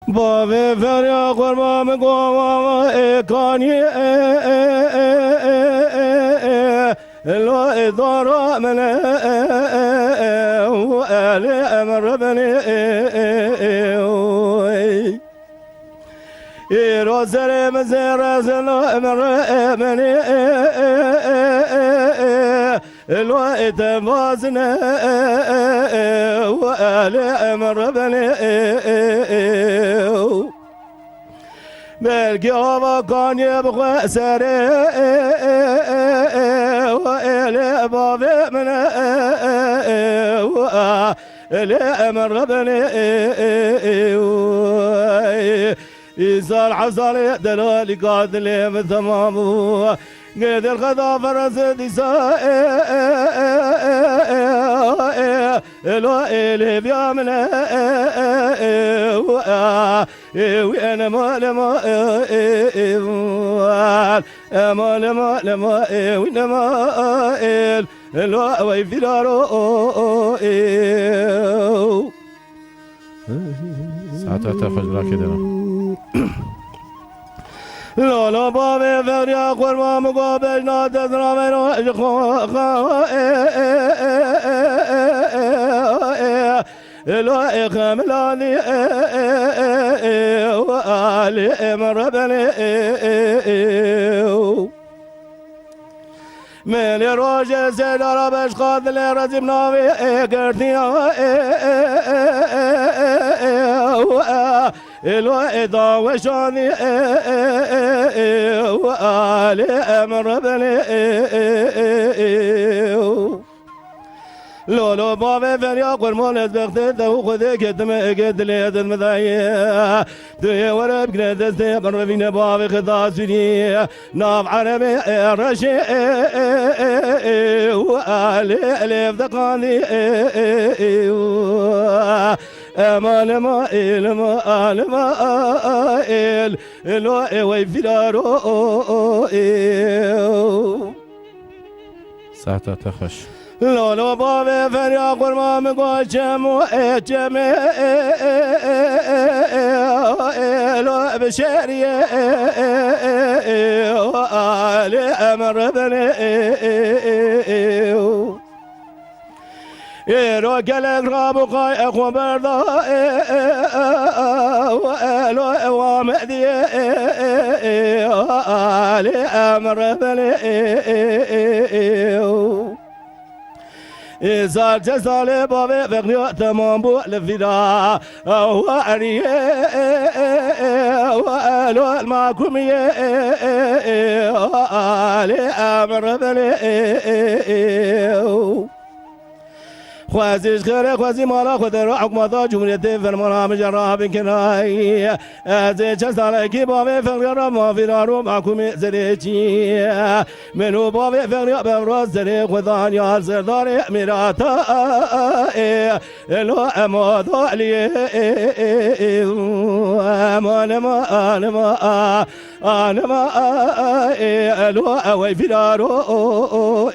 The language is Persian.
بابا فريا قربان قوام كاني لو إدارة من وآل أمر بني روزر مزر زلو أمر بني لو إتمازنا وآل أمر بني بلكي هوا كان يبغى سري وإلي بابي من وإلي أمر بني إيسا الحصالي دلالي قاتلي مثمامو قيد الخطا فرس ديسا لو إلي بيامنا وأنا مال وإنما لو ويفيرارو ساعتها تاخذ راكدنا لا لا بابي فريا قربان مقابل نادز رامينو لا إخملاني وآلي أمر بني من روج سيدار بش قادل رزم ناوي قرتيا الوئدا وشاني وآل أمر بني لولو بابي فريا قرمان بختي تو خذي كتم قد لي المذايا دي ورب كنت دي قربين بابي خذاسني ناف عربي رشي وآل ألف دقاني أمان ما إل ما آل ما إل لو ويفيرارو ساعتها تخش لو لو بابي فريا قرما مقول جمو جمي لو بشري وآلي أمر بني رو قلق رابو قاي أخو برضا وآلو وامدي وآلي أمر بني إزال جزالي بابي فقني تمام بو لفدا وأني وألو الماكومي وآلي أمر بني خوازيش خير خوازي مالا خدر حكمة جمهورية فرمانا مجرها بكناي أزي جزالي كي بابي فقني ما في دارو ماكومي زريجي منو بابي فقني بمراز زري خذان يا زرداري ميراتا لو أماد علي أنا ما لو أوي في دارو